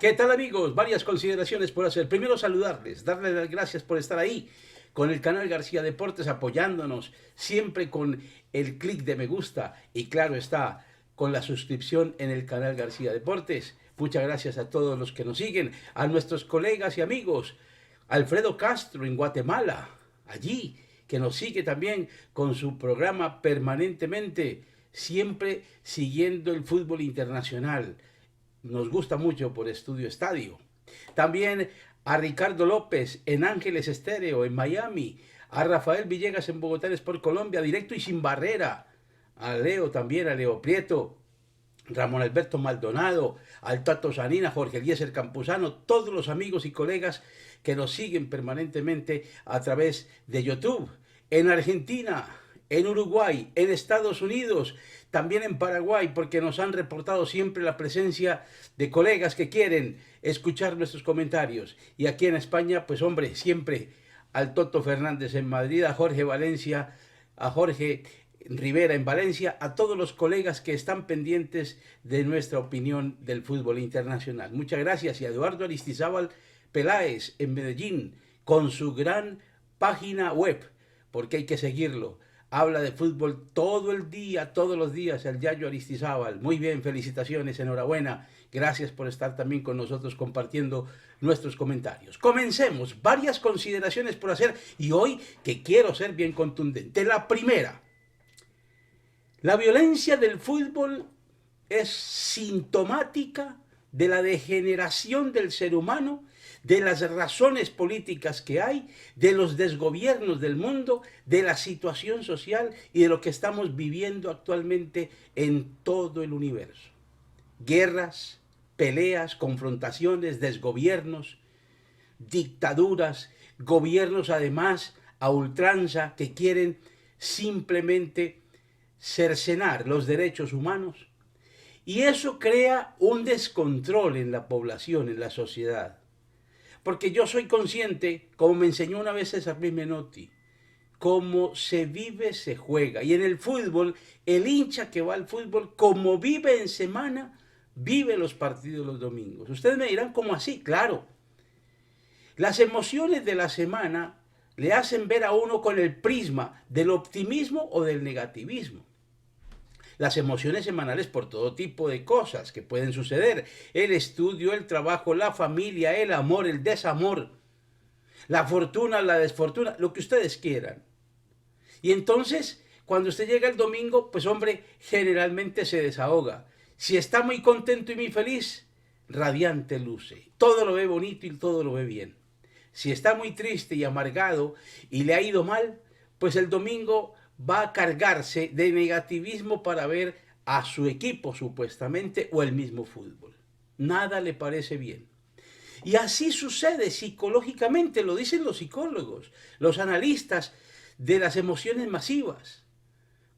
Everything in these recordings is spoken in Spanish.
¿Qué tal amigos? Varias consideraciones por hacer. Primero saludarles, darles las gracias por estar ahí con el canal García Deportes apoyándonos, siempre con el clic de me gusta y claro está, con la suscripción en el canal García Deportes. Muchas gracias a todos los que nos siguen, a nuestros colegas y amigos. Alfredo Castro en Guatemala, allí, que nos sigue también con su programa permanentemente, siempre siguiendo el fútbol internacional. Nos gusta mucho por Estudio Estadio. También a Ricardo López en Ángeles Estéreo en Miami, a Rafael Villegas en Bogotá Sport Colombia, directo y sin barrera, a Leo también, a Leo Prieto, Ramón Alberto Maldonado, al Tato Sanina, Jorge Eliezer Campuzano, todos los amigos y colegas que nos siguen permanentemente a través de YouTube. En Argentina, en Uruguay, en Estados Unidos, también en Paraguay, porque nos han reportado siempre la presencia de colegas que quieren escuchar nuestros comentarios. Y aquí en España, pues hombre, siempre al Toto Fernández en Madrid, a Jorge Valencia, a Jorge Rivera en Valencia, a todos los colegas que están pendientes de nuestra opinión del fútbol internacional. Muchas gracias y a Eduardo Aristizábal Peláez en Medellín con su gran página web, porque hay que seguirlo. Habla de fútbol todo el día, todos los días, el Yayo Aristizábal. Muy bien, felicitaciones, enhorabuena. Gracias por estar también con nosotros compartiendo nuestros comentarios. Comencemos, varias consideraciones por hacer y hoy que quiero ser bien contundente. La primera, la violencia del fútbol es sintomática de la degeneración del ser humano, de las razones políticas que hay, de los desgobiernos del mundo, de la situación social y de lo que estamos viviendo actualmente en todo el universo. Guerras, peleas, confrontaciones, desgobiernos, dictaduras, gobiernos además a ultranza que quieren simplemente cercenar los derechos humanos. Y eso crea un descontrol en la población, en la sociedad. Porque yo soy consciente, como me enseñó una vez César Luis Menotti, cómo se vive, se juega. Y en el fútbol, el hincha que va al fútbol, como vive en semana, vive los partidos los domingos. Ustedes me dirán, ¿cómo así? Claro. Las emociones de la semana le hacen ver a uno con el prisma del optimismo o del negativismo. Las emociones semanales por todo tipo de cosas que pueden suceder. El estudio, el trabajo, la familia, el amor, el desamor, la fortuna, la desfortuna, lo que ustedes quieran. Y entonces, cuando usted llega el domingo, pues hombre, generalmente se desahoga. Si está muy contento y muy feliz, radiante luce. Todo lo ve bonito y todo lo ve bien. Si está muy triste y amargado y le ha ido mal, pues el domingo va a cargarse de negativismo para ver a su equipo supuestamente o el mismo fútbol. Nada le parece bien. Y así sucede psicológicamente, lo dicen los psicólogos, los analistas de las emociones masivas.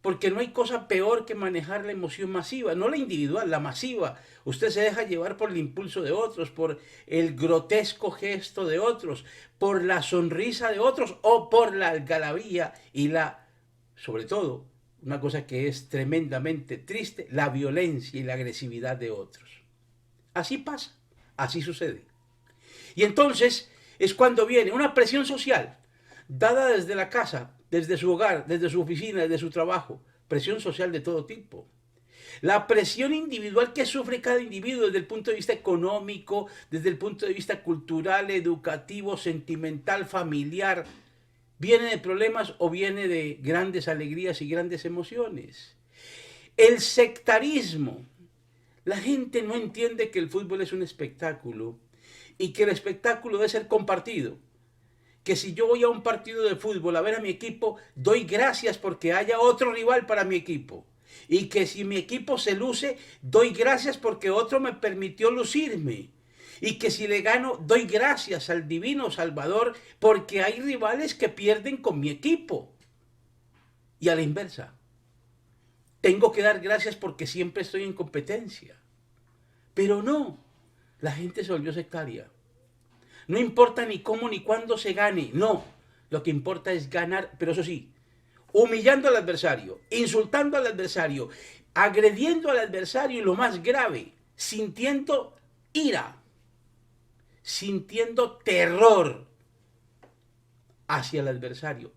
Porque no hay cosa peor que manejar la emoción masiva, no la individual, la masiva. Usted se deja llevar por el impulso de otros, por el grotesco gesto de otros, por la sonrisa de otros o por la algarabía y la, sobre todo, una cosa que es tremendamente triste, la violencia y la agresividad de otros. Así pasa, así sucede. Y entonces es cuando viene una presión social dada desde la casa, desde su hogar, desde su oficina, desde su trabajo, presión social de todo tipo. La presión individual que sufre cada individuo desde el punto de vista económico, desde el punto de vista cultural, educativo, sentimental, familiar, viene de problemas o viene de grandes alegrías y grandes emociones. El sectarismo. La gente no entiende que el fútbol es un espectáculo y que el espectáculo debe ser compartido. Que si yo voy a un partido de fútbol a ver a mi equipo, doy gracias porque haya otro rival para mi equipo. Y que si mi equipo se luce, doy gracias porque otro me permitió lucirme. Y que si le gano, doy gracias al divino Salvador porque hay rivales que pierden con mi equipo. Y a la inversa. Tengo que dar gracias porque siempre estoy en competencia. Pero no, la gente se volvió sectaria. No importa ni cómo ni cuándo se gane, no. Lo que importa es ganar, pero eso sí, humillando al adversario, insultando al adversario, agrediendo al adversario y lo más grave, sintiendo ira. sintiendo terror hacia el adversario.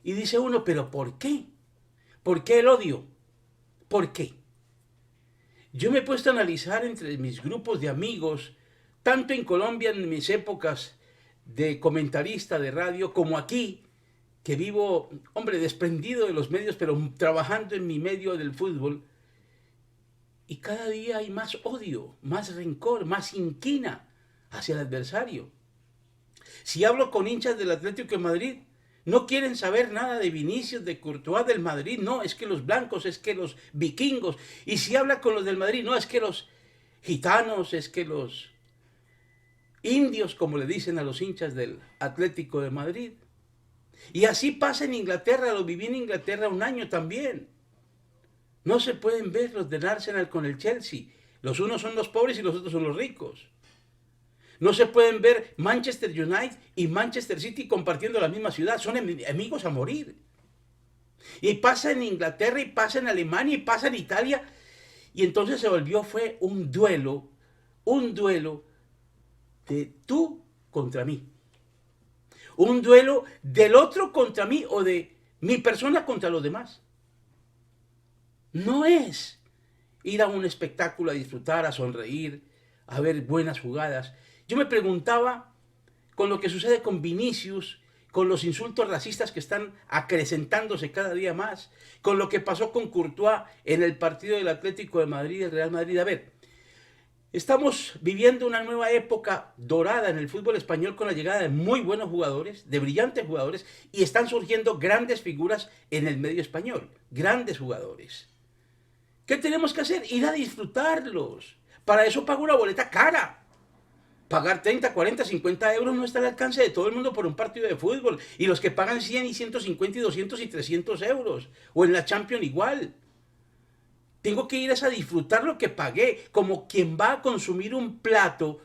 Y dice uno, ¿pero por qué? ¿Por qué el odio? ¿Por qué? Yo me he puesto a analizar entre mis grupos de amigos, tanto en Colombia en mis épocas de comentarista de radio, como aquí, que vivo, hombre, desprendido de los medios, pero trabajando en mi medio del fútbol. Y cada día hay más odio, más rencor, más inquina hacia el adversario. Si hablo con hinchas del Atlético de Madrid, no quieren saber nada de Vinicius, de Courtois, del Madrid. No, es que los blancos, es que los vikingos. Y si habla con los del Madrid, no, es que los gitanos, es que los indios, como le dicen a los hinchas del Atlético de Madrid. Y así pasa en Inglaterra, lo viví en Inglaterra un año también. No se pueden ver los del Arsenal con el Chelsea. Los unos son los pobres y los otros son los ricos. No se pueden ver Manchester United y Manchester City compartiendo la misma ciudad. Son amigos a morir. Y pasa en Inglaterra, y pasa en Alemania, y pasa en Italia. Y entonces fue un duelo de tú contra mí. Un duelo del otro contra mí o de mi persona contra los demás. No es ir a un espectáculo a disfrutar, a sonreír, a ver buenas jugadas. Yo me preguntaba, con lo que sucede con Vinicius, con los insultos racistas que están acrecentándose cada día más, con lo que pasó con Courtois en el partido del Atlético de Madrid y el Real Madrid. A ver, estamos viviendo una nueva época dorada en el fútbol español con la llegada de muy buenos jugadores, de brillantes jugadores, y están surgiendo grandes figuras en el medio español, grandes jugadores. ¿Qué tenemos que hacer? Ir a disfrutarlos. Para eso pago una boleta cara. Pagar 30, 40, 50 euros no está al alcance de todo el mundo por un partido de fútbol. Y los que pagan 100 y 150 y 200 y 300 euros. O en la Champions igual. Tengo que ir a disfrutar lo que pagué, como quien va a consumir un plato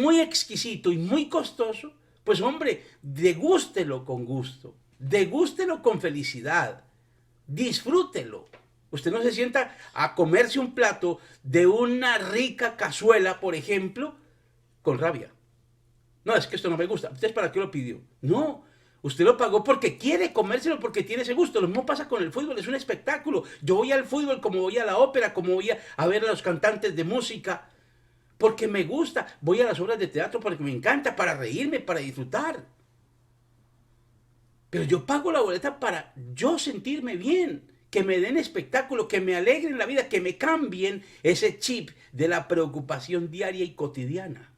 muy exquisito y muy costoso. Pues hombre, degústelo con gusto. Degústelo con felicidad. Disfrútelo. Usted no se sienta a comerse un plato de una rica cazuela, por ejemplo, con rabia. No, es que esto no me gusta. ¿Usted para qué lo pidió? No, usted lo pagó porque quiere comérselo, porque tiene ese gusto. Lo mismo pasa con el fútbol, es un espectáculo. Yo voy al fútbol como voy a la ópera, como voy a ver a los cantantes de música, porque me gusta. Voy a las obras de teatro porque me encanta, para reírme, para disfrutar. Pero yo pago la boleta para yo sentirme bien, que me den espectáculo, que me alegren la vida, que me cambien ese chip de la preocupación diaria y cotidiana.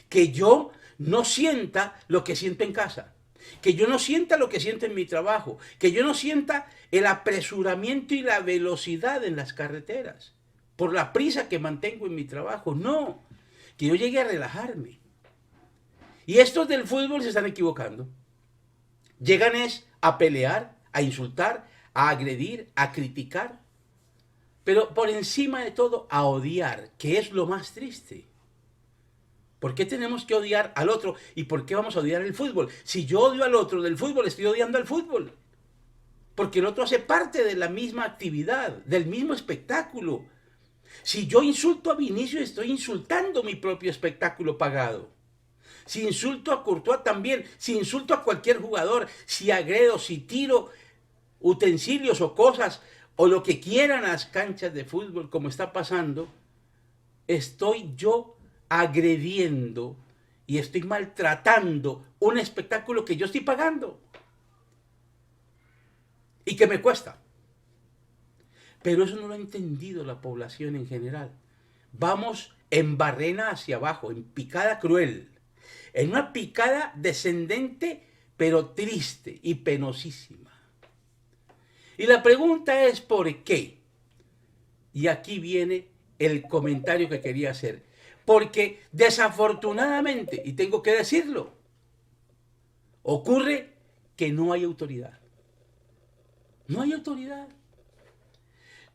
Que yo no sienta lo que siento en casa, que yo no sienta lo que siento en mi trabajo, que yo no sienta el apresuramiento y la velocidad en las carreteras, por la prisa que mantengo en mi trabajo. No, que yo llegue a relajarme. Y estos del fútbol se están equivocando. Llegan a pelear, a insultar, a agredir, a criticar, pero por encima de todo a odiar, que es lo más triste. ¿Por qué tenemos que odiar al otro? ¿Y por qué vamos a odiar el fútbol? Si yo odio al otro del fútbol, estoy odiando al fútbol. Porque el otro hace parte de la misma actividad, del mismo espectáculo. Si yo insulto a Vinicius, estoy insultando mi propio espectáculo pagado. Si insulto a Courtois también, si insulto a cualquier jugador, si agredo, si tiro utensilios o cosas o lo que quieran a las canchas de fútbol, como está pasando, estoy yo agrediendo y estoy maltratando un espectáculo que yo estoy pagando y que me cuesta. Pero eso no lo ha entendido la población en general. Vamos en barrena hacia abajo, en picada cruel, en una picada descendente pero triste y penosísima. Y la pregunta es ¿por qué? Y aquí viene el comentario que quería hacer. Porque desafortunadamente, y tengo que decirlo, ocurre que no hay autoridad. No hay autoridad.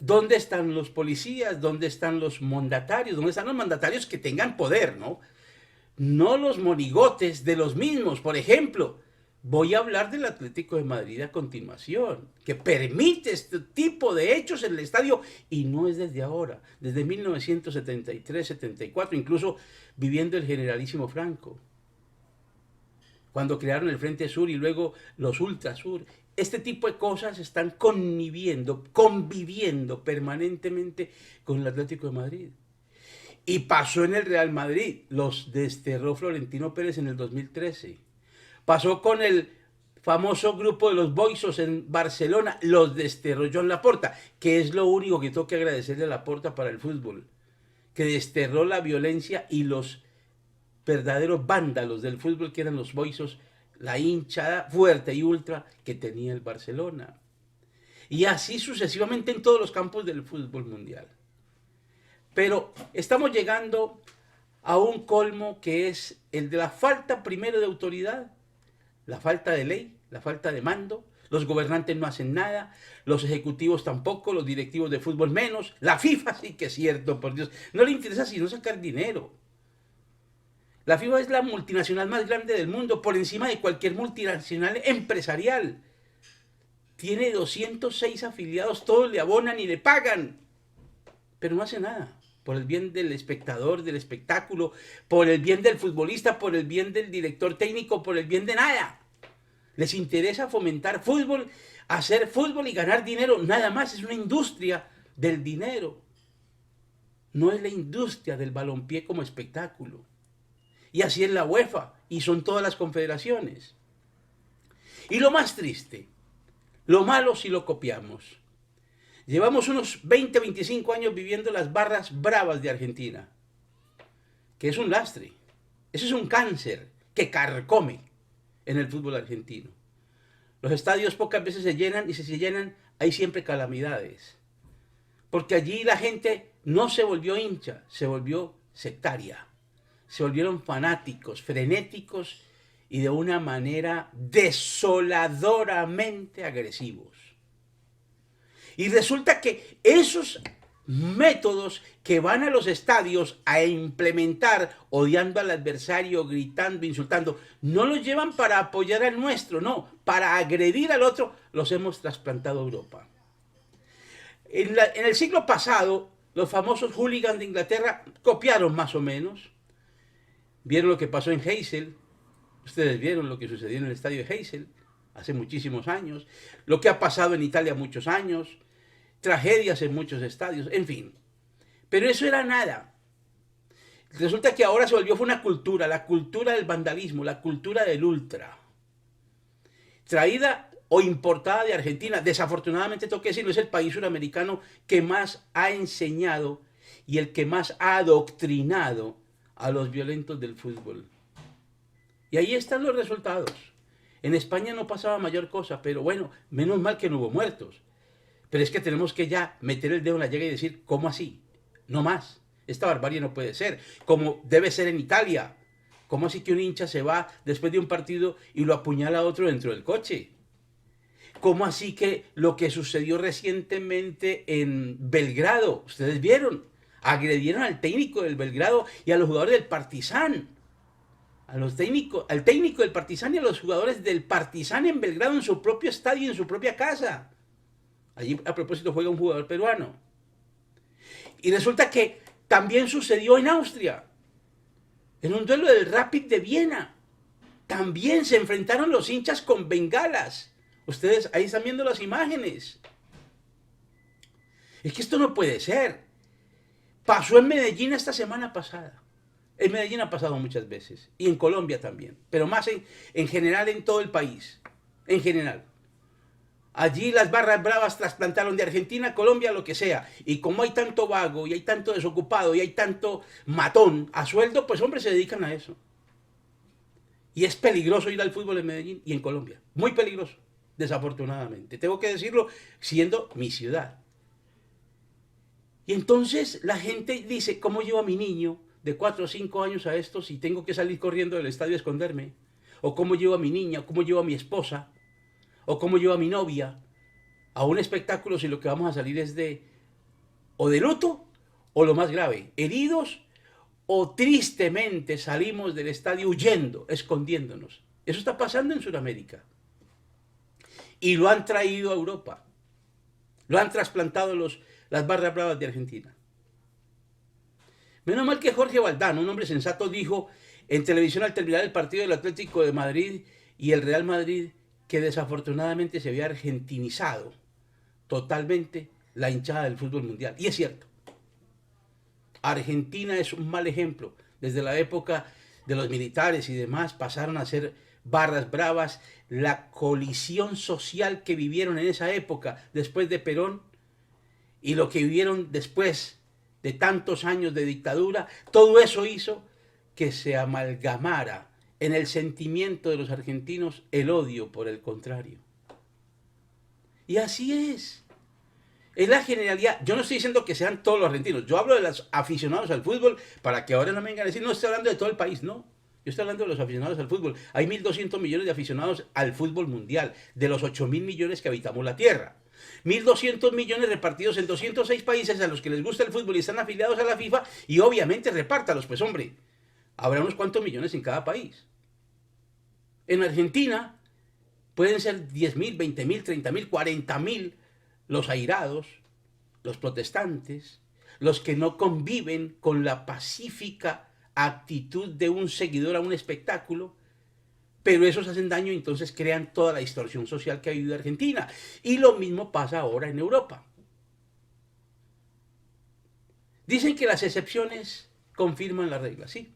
¿Dónde están los policías? ¿Dónde están los mandatarios? ¿Dónde están los mandatarios que tengan poder, no? No los monigotes de los mismos, por ejemplo. Voy a hablar del Atlético de Madrid a continuación, que permite este tipo de hechos en el estadio y no es desde ahora, desde 1973-74, incluso viviendo el generalísimo Franco, cuando crearon el Frente Sur y luego los Ultrasur. Este tipo de cosas están conviviendo permanentemente con el Atlético de Madrid. Y pasó en el Real Madrid, los desterró Florentino Pérez en el 2013. Pasó con el famoso grupo de los Boisos en Barcelona, los desterró Joan Laporta, que es lo único que tengo que agradecerle a Laporta para el fútbol, que desterró la violencia y los verdaderos vándalos del fútbol que eran los Boisos, la hinchada fuerte y ultra que tenía el Barcelona. Y así sucesivamente en todos los campos del fútbol mundial. Pero estamos llegando a un colmo que es el de la falta primero de autoridad, la falta de ley, la falta de mando. Los gobernantes no hacen nada, los ejecutivos tampoco, los directivos de fútbol menos, la FIFA sí que es cierto, por Dios, no le interesa sino sacar dinero. La FIFA es la multinacional más grande del mundo, por encima de cualquier multinacional empresarial. Tiene 206 afiliados, todos le abonan y le pagan, pero no hace nada. Por el bien del espectador, del espectáculo, por el bien del futbolista, por el bien del director técnico, por el bien de nada. Les interesa fomentar fútbol, hacer fútbol y ganar dinero, nada más. Es una industria del dinero. No es la industria del balompié como espectáculo. Y así es la UEFA, y son todas las confederaciones. Y lo más triste, lo malo si lo copiamos. Llevamos unos 20, 25 años viviendo las barras bravas de Argentina, que es un lastre. Eso es un cáncer que carcome en el fútbol argentino. Los estadios pocas veces se llenan y si se llenan hay siempre calamidades. Porque allí la gente no se volvió hincha, se volvió sectaria. Se volvieron fanáticos, frenéticos y de una manera desoladoramente agresivos. Y resulta que esos métodos que van a los estadios a implementar odiando al adversario, gritando, insultando, no los llevan para apoyar al nuestro, no, para agredir al otro, los hemos trasplantado a Europa. En el siglo pasado, los famosos hooligans de Inglaterra copiaron más o menos. Vieron lo que pasó en Heysel, ustedes vieron lo que sucedió en el estadio de Heysel hace muchísimos años, lo que ha pasado en Italia muchos años, tragedias en muchos estadios, en fin. Pero eso era nada. Resulta que ahora se volvió una cultura, la cultura del vandalismo, la cultura del ultra, traída o importada de Argentina. Desafortunadamente, tengo que decirlo, es el país suramericano que más ha enseñado y el que más ha adoctrinado a los violentos del fútbol. Y ahí están los resultados. En España no pasaba mayor cosa, pero bueno, menos mal que no hubo muertos. Pero es que tenemos que ya meter el dedo en la llaga y decir, ¿cómo así? No más. Esta barbarie no puede ser. Como debe ser en Italia. ¿Cómo así que un hincha se va después de un partido y lo apuñala a otro dentro del coche? ¿Cómo así que lo que sucedió recientemente en Belgrado, ustedes vieron? Agredieron al técnico del Belgrado y a los jugadores del Partizan. Al técnico del Partizan y a los jugadores del Partizan en Belgrado en su propio estadio, en su propia casa. Allí, a propósito, juega un jugador peruano. Y resulta que también sucedió en Austria, en un duelo del Rapid de Viena. También se enfrentaron los hinchas con bengalas. Ustedes ahí están viendo las imágenes. Es que esto no puede ser. Pasó en Medellín esta semana pasada. En Medellín ha pasado muchas veces. Y en Colombia también. Pero más en general en todo el país. En general. Allí las barras bravas trasplantaron de Argentina a Colombia, lo que sea. Y como hay tanto vago, y hay tanto desocupado, y hay tanto matón a sueldo, pues hombres se dedican a eso. Y es peligroso ir al fútbol en Medellín y en Colombia. Muy peligroso, desafortunadamente. Tengo que decirlo siendo mi ciudad. Y entonces la gente dice, ¿cómo llevo a mi niño de 4 o 5 años a esto si tengo que salir corriendo del estadio a esconderme? ¿O cómo llevo a mi niña? ¿O cómo llevo a mi esposa? ¿O cómo llevo a mi novia a un espectáculo si lo que vamos a salir es o de luto o lo más grave, heridos o tristemente salimos del estadio huyendo, escondiéndonos? Eso está pasando en Sudamérica. Y lo han traído a Europa. Lo han trasplantado las barras bravas de Argentina. Menos mal que Jorge Valdano, un hombre sensato, dijo en televisión al terminar el partido del Atlético de Madrid y el Real Madrid que desafortunadamente se había argentinizado totalmente la hinchada del fútbol mundial. Y es cierto. Argentina es un mal ejemplo. Desde la época de los militares y demás pasaron a ser barras bravas. La colisión social que vivieron en esa época después de Perón y lo que vivieron después de tantos años de dictadura, todo eso hizo que se amalgamara en el sentimiento de los argentinos el odio por el contrario. Y así es. Es la generalidad. Yo no estoy diciendo que sean todos los argentinos. Yo hablo de los aficionados al fútbol para que ahora no me vengan a decir, no estoy hablando de todo el país, no. Yo estoy hablando de los aficionados al fútbol. Hay 1.200 millones de aficionados al fútbol mundial, de los 8.000 millones que habitamos la Tierra. 1.200 millones repartidos en 206 países a los que les gusta el fútbol y están afiliados a la FIFA y obviamente repártalos, pues hombre, habrá unos cuantos millones en cada país. En Argentina pueden ser 10.000, 20.000, 30.000, 40.000 los airados, los protestantes, los que no conviven con la pacífica actitud de un seguidor a un espectáculo, pero esos hacen daño y entonces crean toda la distorsión social que ha vivido Argentina. Y lo mismo pasa ahora en Europa. Dicen que las excepciones confirman la regla, sí.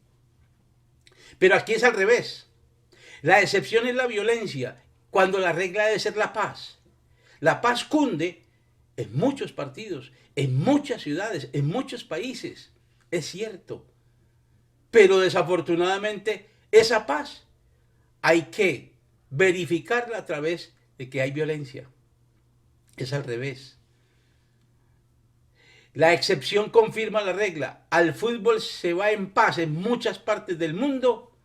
Pero aquí es al revés. La excepción es la violencia, cuando la regla debe ser la paz. La paz cunde en muchos partidos, en muchas ciudades, en muchos países. Es cierto. Pero desafortunadamente esa paz hay que verificarla a través de que hay violencia. Es al revés. La excepción confirma la regla. Al fútbol se va en paz en muchas partes del mundo,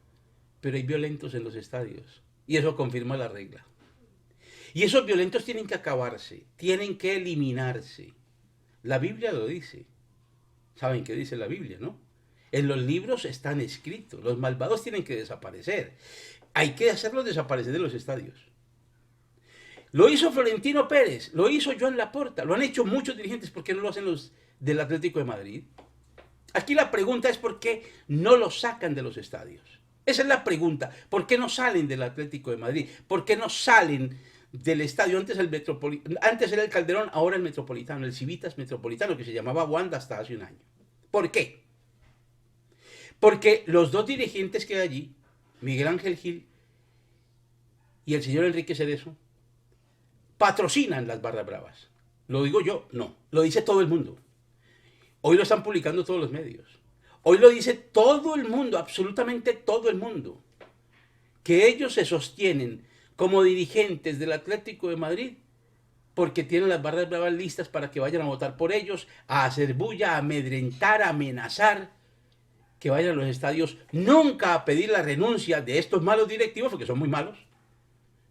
pero hay violentos en los estadios. Y eso confirma la regla. Y esos violentos tienen que acabarse, tienen que eliminarse. La Biblia lo dice. ¿Saben qué dice la Biblia, no? En los libros están escritos. Los malvados tienen que desaparecer. Hay que hacerlos desaparecer de los estadios. Lo hizo Florentino Pérez, lo hizo Joan Laporta, lo han hecho muchos dirigentes. ¿Por qué no lo hacen los del Atlético de Madrid? Aquí la pregunta es por qué no lo sacan de los estadios. Esa es la pregunta. ¿Por qué no salen del Atlético de Madrid? ¿Por qué no salen del estadio? Antes era el Calderón, ahora el Metropolitano, el Civitas Metropolitano, que se llamaba Wanda hasta hace un año. ¿Por qué? Porque los dos dirigentes que hay allí, Miguel Ángel Gil y el señor Enrique Cerezo, patrocinan las barras bravas. ¿Lo digo yo? No. Lo dice todo el mundo. Hoy lo están publicando todos los medios. Hoy lo dice todo el mundo, absolutamente todo el mundo. Que ellos se sostienen como dirigentes del Atlético de Madrid porque tienen las barras bravas listas para que vayan a votar por ellos, a hacer bulla, a amedrentar, a amenazar, que vayan a los estadios, nunca a pedir la renuncia de estos malos directivos, porque son muy malos.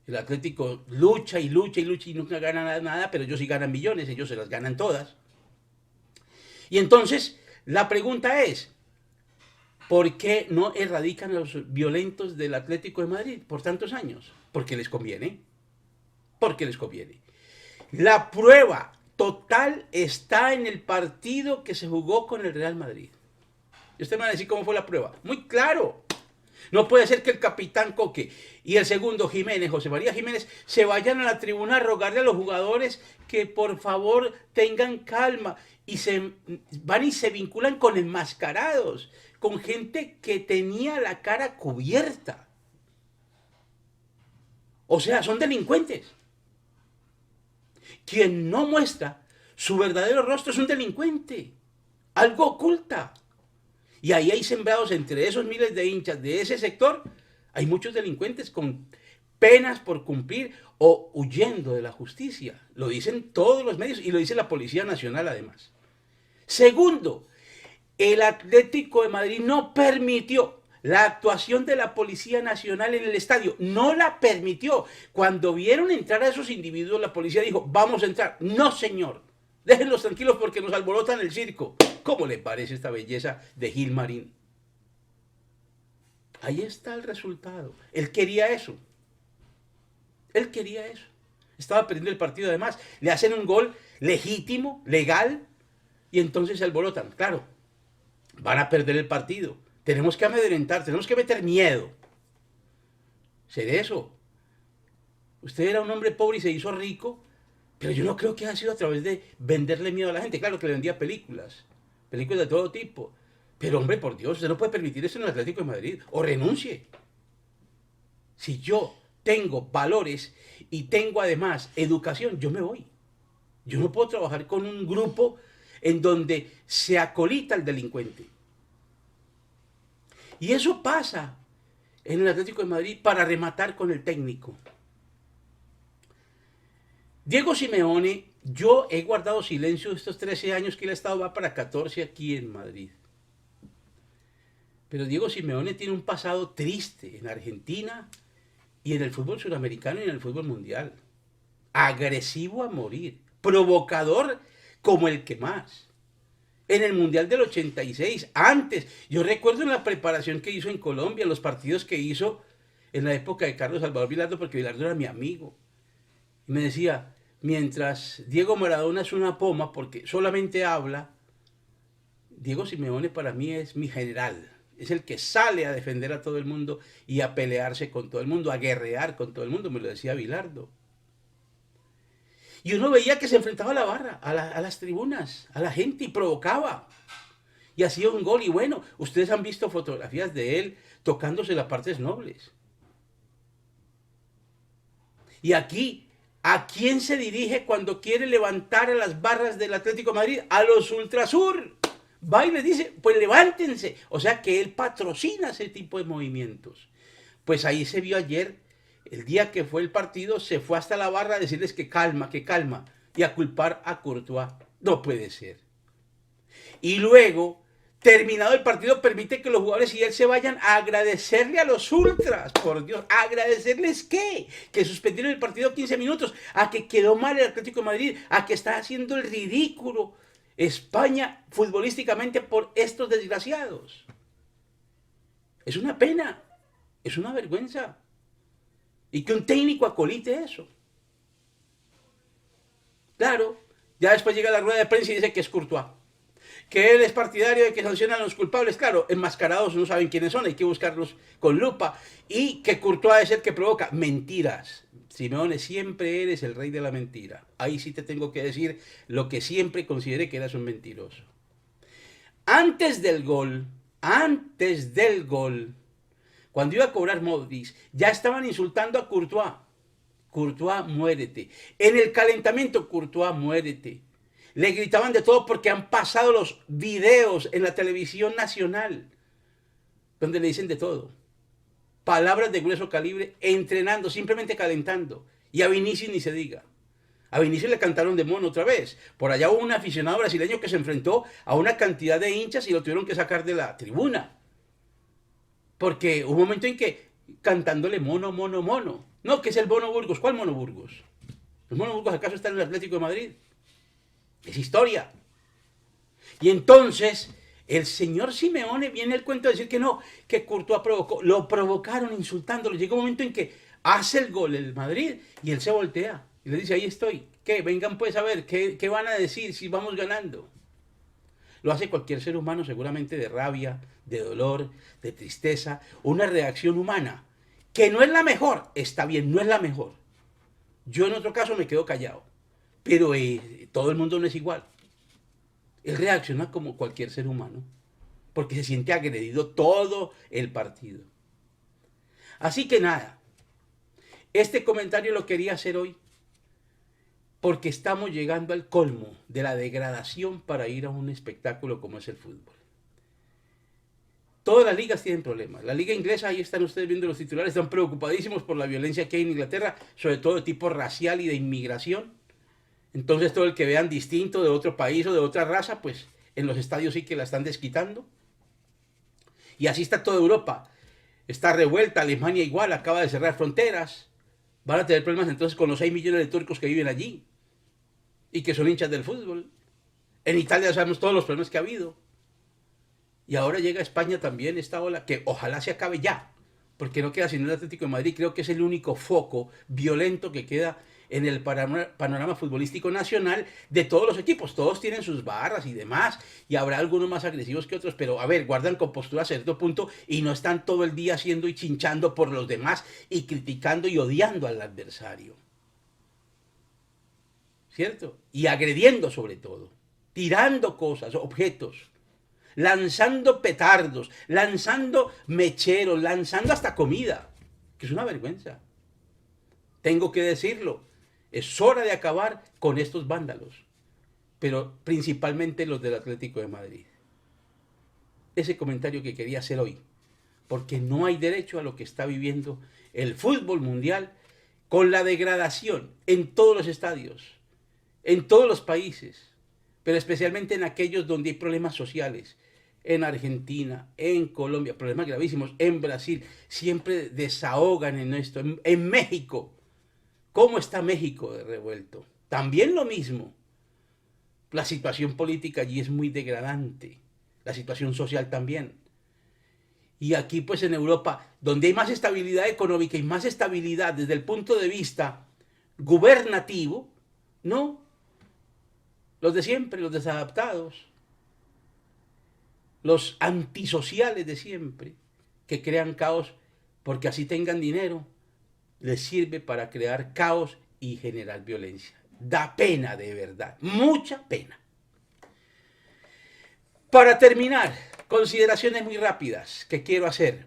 El Atlético lucha y lucha y lucha y nunca gana nada, pero ellos sí ganan millones, ellos se las ganan todas. Y entonces, la pregunta es, ¿por qué no erradican a los violentos del Atlético de Madrid por tantos años? Porque les conviene. Porque les conviene. La prueba total está en el partido que se jugó con el Real Madrid. Y usted me va a decir cómo fue la prueba. Muy claro. No puede ser que el capitán Coque y el segundo Jiménez, José María Jiménez, se vayan a la tribuna a rogarle a los jugadores que por favor tengan calma. Y se van y se vinculan con enmascarados, con gente que tenía la cara cubierta. O sea, son delincuentes. Quien no muestra su verdadero rostro es un delincuente. Algo oculta. Y ahí hay sembrados entre esos miles de hinchas de ese sector, hay muchos delincuentes con penas por cumplir o huyendo de la justicia. Lo dicen todos los medios y lo dice la Policía Nacional además. Segundo, el Atlético de Madrid no permitió la actuación de la Policía Nacional en el estadio. No la permitió. Cuando vieron entrar a esos individuos, la policía dijo, vamos a entrar. No, señor. Déjenlos tranquilos porque nos alborotan el circo. ¿Cómo le parece esta belleza de Gil Marín? Ahí está el resultado. Él quería eso. Él quería eso. Estaba perdiendo el partido además. Le hacen un gol legítimo, legal, y entonces se alborotan. Claro, van a perder el partido. Tenemos que amedrentar, tenemos que meter miedo. Ser eso. Usted era un hombre pobre y se hizo rico, pero yo no creo que haya sido a través de venderle miedo a la gente. Claro que le vendía películas, películas de todo tipo. Pero hombre, por Dios, usted no puede permitir eso en el Atlético de Madrid. O renuncie. Si yo tengo valores y tengo además educación, yo me voy. Yo no puedo trabajar con un grupo en donde se acolita el delincuente. Y eso pasa en el Atlético de Madrid para rematar con el técnico. Diego Simeone, yo he guardado silencio estos 13 años que él ha estado, va para 14 aquí en Madrid. Pero Diego Simeone tiene un pasado triste en Argentina y en el fútbol suramericano y en el fútbol mundial. Agresivo a morir, provocador como el que más. En el Mundial del 86, antes, yo recuerdo en la preparación que hizo en Colombia, los partidos que hizo en la época de Carlos Salvador Vilardo, porque Vilardo era mi amigo. Y me decía, mientras Diego Maradona es una poma, porque solamente habla, Diego Simeone para mí es mi general. Es el que sale a defender a todo el mundo y a pelearse con todo el mundo, a guerrear con todo el mundo, me lo decía Vilardo. Y uno veía que se enfrentaba a la barra, a las tribunas, a la gente y provocaba. Y hacía un gol. Y bueno, ustedes han visto fotografías de él tocándose las partes nobles. Y aquí, ¿a quién se dirige cuando quiere levantar a las barras del Atlético de Madrid? A los Ultrasur. Va y les dice, pues levántense. O sea que él patrocina ese tipo de movimientos. Pues ahí se vio ayer, el día que fue el partido, se fue hasta la barra a decirles que calma, y a culpar a Courtois. No puede ser. Y luego, terminado el partido, permite que los jugadores y él se vayan a agradecerle a los ultras. Por Dios, ¿agradecerles qué? Que suspendieron el partido 15 minutos, a que quedó mal el Atlético de Madrid, a que está haciendo el ridículo España futbolísticamente por estos desgraciados. Es una pena, es una vergüenza. Y que un técnico acolite eso. Claro, ya después llega la rueda de prensa y dice que es Courtois. Que él es partidario de que sancionan a los culpables. Claro, enmascarados no saben quiénes son, hay que buscarlos con lupa. Y que Courtois es el que provoca mentiras. Simeone, siempre eres el rey de la mentira. Ahí sí te tengo que decir lo que siempre consideré que eras un mentiroso. Antes del gol, cuando iba a cobrar Modric, ya estaban insultando a Courtois. Courtois, muérete. En el calentamiento, Courtois, muérete. Le gritaban de todo porque han pasado los videos en la televisión nacional, donde le dicen de todo. Palabras de grueso calibre, entrenando, simplemente calentando. Y a Vinicius ni se diga. A Vinicius le cantaron de mono otra vez. Por allá hubo un aficionado brasileño que se enfrentó a una cantidad de hinchas y lo tuvieron que sacar de la tribuna. Porque hubo un momento en que cantándole mono, mono, mono. No, que es el Mono Burgos. ¿Cuál Mono Burgos? ¿El Mono Burgos acaso está en el Atlético de Madrid? Es historia. Y entonces el señor Simeone viene el cuento de decir que no, que Courtois provocó. Lo provocaron insultándolo. Llega un momento en que hace el gol el Madrid y él se voltea y le dice, ahí estoy. ¿Qué? Vengan pues a ver, ¿qué van a decir si vamos ganando? Lo hace cualquier ser humano seguramente de rabia, de dolor, de tristeza, una reacción humana, que no es la mejor, está bien, no es la mejor. Yo en otro caso me quedo callado, pero todo el mundo no es igual. Él reacciona como cualquier ser humano, porque se siente agredido todo el partido. Así que nada, este comentario lo quería hacer hoy, porque estamos llegando al colmo de la degradación para ir a un espectáculo como es el fútbol. Todas las ligas tienen problemas. La liga inglesa, ahí están ustedes viendo los titulares, están preocupadísimos por la violencia que hay en Inglaterra, sobre todo de tipo racial y de inmigración. Entonces todo el que vean distinto de otro país o de otra raza, pues en los estadios sí que la están desquitando. Y así está toda Europa. Está revuelta, Alemania igual, acaba de cerrar fronteras. Van a tener problemas entonces con los 6 millones de turcos que viven allí y que son hinchas del fútbol. En Italia sabemos todos los problemas que ha habido. Y ahora llega a España también esta ola que ojalá se acabe ya, porque no queda sino el Atlético de Madrid. Creo que es el único foco violento que queda en el panorama futbolístico nacional de todos los equipos. Todos tienen sus barras y demás, y habrá algunos más agresivos que otros, pero a ver, guardan compostura a cierto punto y no están todo el día haciendo y chinchando por los demás y criticando y odiando al adversario. ¿Cierto? Y agrediendo sobre todo, tirando cosas, objetos, lanzando petardos, lanzando mecheros, lanzando hasta comida, que es una vergüenza. Tengo que decirlo, es hora de acabar con estos vándalos, pero principalmente los del Atlético de Madrid. Ese comentario que quería hacer hoy, porque no hay derecho a lo que está viviendo el fútbol mundial con la degradación en todos los estadios, en todos los países, pero especialmente en aquellos donde hay problemas sociales. En Argentina, en Colombia, problemas gravísimos, en Brasil, siempre desahogan en esto, en México. ¿Cómo está México de revuelto? También lo mismo. La situación política allí es muy degradante, la situación social también. Y aquí pues en Europa, donde hay más estabilidad económica y más estabilidad desde el punto de vista gubernativo, no, los de siempre, los desadaptados, los antisociales de siempre, que crean caos porque así tengan dinero, les sirve para crear caos y generar violencia. Da pena de verdad, mucha pena. Para terminar, consideraciones muy rápidas que quiero hacer.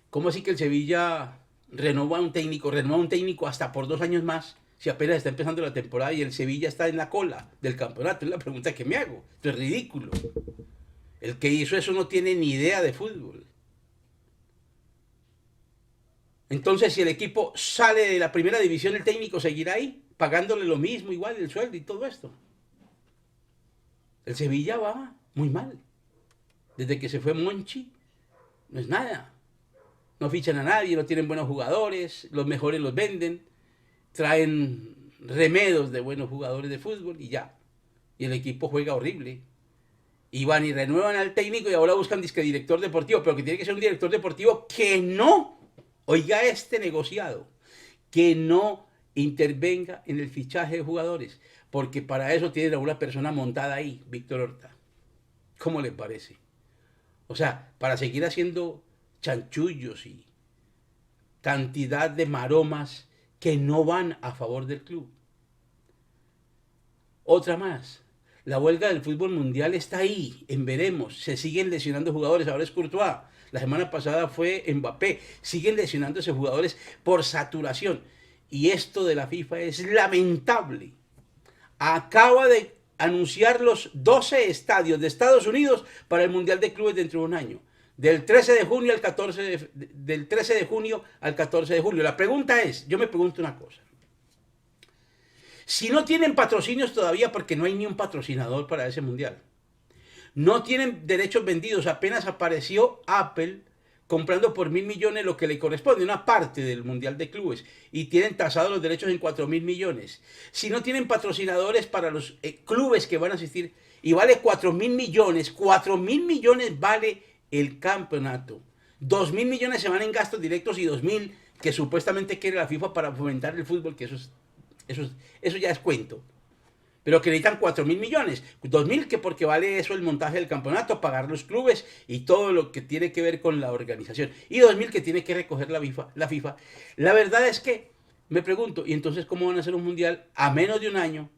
¿Cómo así que el Sevilla renueva un técnico hasta por 2 años más? Si apenas está empezando la temporada y el Sevilla está en la cola del campeonato. Es la pregunta que me hago. Esto es ridículo. El que hizo eso no tiene ni idea de fútbol. Entonces, si el equipo sale de la primera división, el técnico seguirá ahí, pagándole lo mismo, igual el sueldo y todo esto. El Sevilla va muy mal. Desde que se fue Monchi, no es nada. No fichan a nadie, no tienen buenos jugadores, los mejores los venden, traen remedos de buenos jugadores de fútbol y ya. Y el equipo juega horrible. Y van y renuevan al técnico y ahora buscan disque director deportivo, pero que tiene que ser un director deportivo que no, oiga este negociado, que no intervenga en el fichaje de jugadores, porque para eso tienen a una persona montada ahí, Víctor Horta. ¿Cómo les parece? O sea, para seguir haciendo chanchullos y cantidad de maromas que no van a favor del club. Otra más. La huelga del fútbol mundial está ahí, en veremos. Se siguen lesionando jugadores. Ahora es Courtois. La semana pasada fue Mbappé. Siguen lesionándose jugadores por saturación. Y esto de la FIFA es lamentable. Acaba de anunciar los 12 estadios de Estados Unidos para el Mundial de Clubes dentro de un año. Del 13 de junio al 14 del 13 de junio al 14 de julio. La pregunta es, yo me pregunto una cosa. Si no tienen patrocinios todavía, porque no hay ni un patrocinador para ese mundial, no tienen derechos vendidos, apenas apareció Apple comprando por 1.000 millones lo que le corresponde, una parte del mundial de clubes, y tienen tasados los derechos en 4.000 millones. Si no tienen patrocinadores para los clubes que van a asistir, y vale 4.000 millones, 4.000 millones vale el campeonato. 2.000 millones se van en gastos directos y 2.000 que supuestamente quiere la FIFA para fomentar el fútbol, que eso ya es cuento. Pero que necesitan 4.000 millones. 2.000 que porque vale eso el montaje del campeonato, pagar los clubes y todo lo que tiene que ver con la organización. Y 2.000 que tiene que recoger la FIFA. La verdad es que me pregunto, ¿y entonces cómo van a hacer un mundial a menos de un año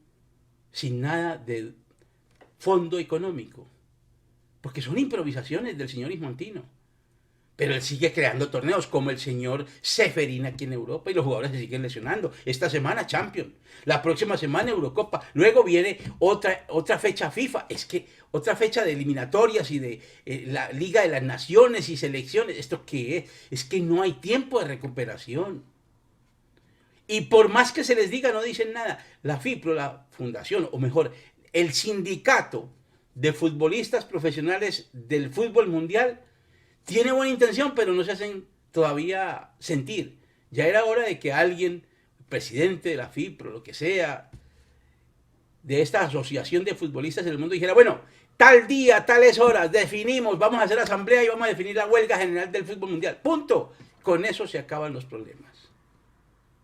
sin nada de fondo económico? Porque son improvisaciones del señor Infantino. Pero él sigue creando torneos como el señor Seferin aquí en Europa y los jugadores se siguen lesionando. Esta semana Champions, la próxima semana Eurocopa, luego viene otra fecha FIFA, es que otra fecha de eliminatorias y de la Liga de las Naciones y selecciones. ¿Esto qué es? Es que no hay tiempo de recuperación. Y por más que se les diga, no dicen nada. La FIPRO, la fundación, o mejor, el sindicato de futbolistas profesionales del fútbol mundial, tiene buena intención, pero no se hacen todavía sentir. Ya era hora de que alguien, presidente de la FIPRO, lo que sea, de esta asociación de futbolistas en el mundo dijera, bueno, tal día, tales horas, definimos, vamos a hacer asamblea y vamos a definir la huelga general del fútbol mundial. Punto. Con eso se acaban los problemas.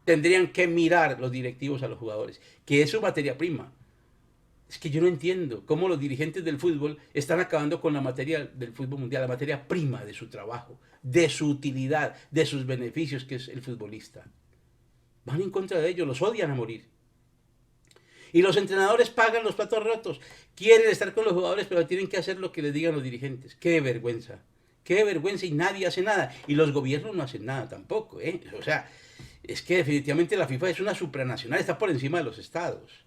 Tendrían que mirar los directivos a los jugadores, que es su materia prima. Es que yo no entiendo cómo los dirigentes del fútbol están acabando con la materia del fútbol mundial, la materia prima de su trabajo, de su utilidad, de sus beneficios, que es el futbolista. Van en contra de ellos, los odian a morir. Y los entrenadores pagan los platos rotos. Quieren estar con los jugadores, pero tienen que hacer lo que les digan los dirigentes. ¡Qué vergüenza! ¡Qué vergüenza! Y nadie hace nada. Y los gobiernos no hacen nada tampoco, ¿eh? O sea, es que definitivamente la FIFA es una supranacional, está por encima de los estados.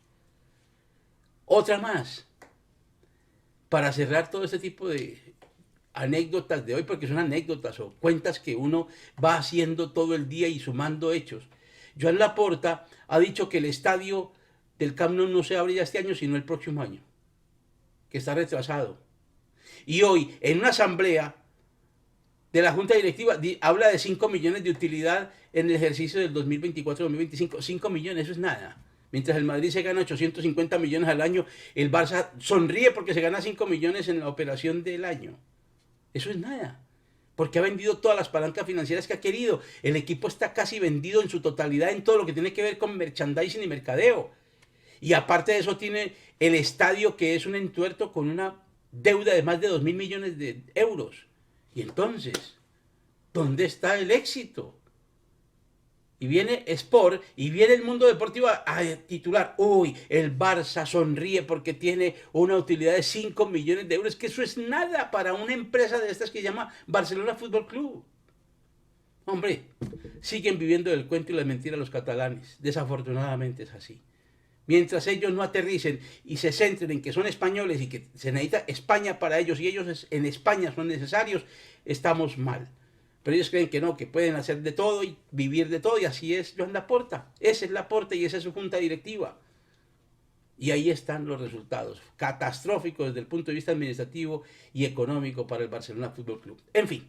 Otra más, para cerrar todo este tipo de anécdotas de hoy, porque son anécdotas o cuentas que uno va haciendo todo el día y sumando hechos. Joan Laporta ha dicho que el estadio del Camp Nou no se abre ya este año, sino el próximo año, que está retrasado. Y hoy, en una asamblea de la Junta Directiva, habla de 5 millones de utilidad en el ejercicio del 2024-2025. 5 millones, eso es nada. Mientras el Madrid se gana 850 millones al año, el Barça sonríe porque se gana 5 millones en la operación del año. Eso es nada. Porque ha vendido todas las palancas financieras que ha querido. El equipo está casi vendido en su totalidad en todo lo que tiene que ver con merchandising y mercadeo. Y aparte de eso tiene el estadio, que es un entuerto con una deuda de más de 2.000 millones de euros. Y entonces, ¿dónde está el éxito? Y viene Sport y viene el mundo deportivo a titular, uy, el Barça sonríe porque tiene una utilidad de 5 millones de euros, que eso es nada para una empresa de estas que se llama Barcelona Fútbol Club. Hombre, siguen viviendo del cuento y la mentira los catalanes. Desafortunadamente es así. Mientras ellos no aterricen y se centren en que son españoles y que se necesita España para ellos y ellos en España son necesarios, estamos mal. Pero ellos creen que no, que pueden hacer de todo y vivir de todo, y así es Joan Laporta. Ese es Laporta y esa es su junta directiva. Y ahí están los resultados, catastróficos desde el punto de vista administrativo y económico para el Barcelona Fútbol Club. En fin,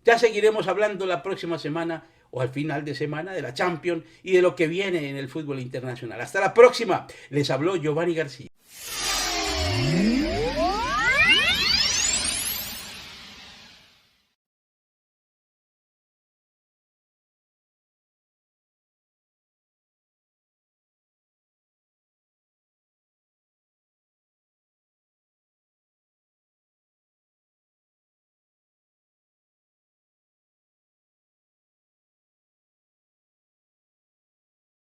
ya seguiremos hablando la próxima semana o al final de semana de la Champions y de lo que viene en el fútbol internacional. Hasta la próxima. Les habló Giovanni García.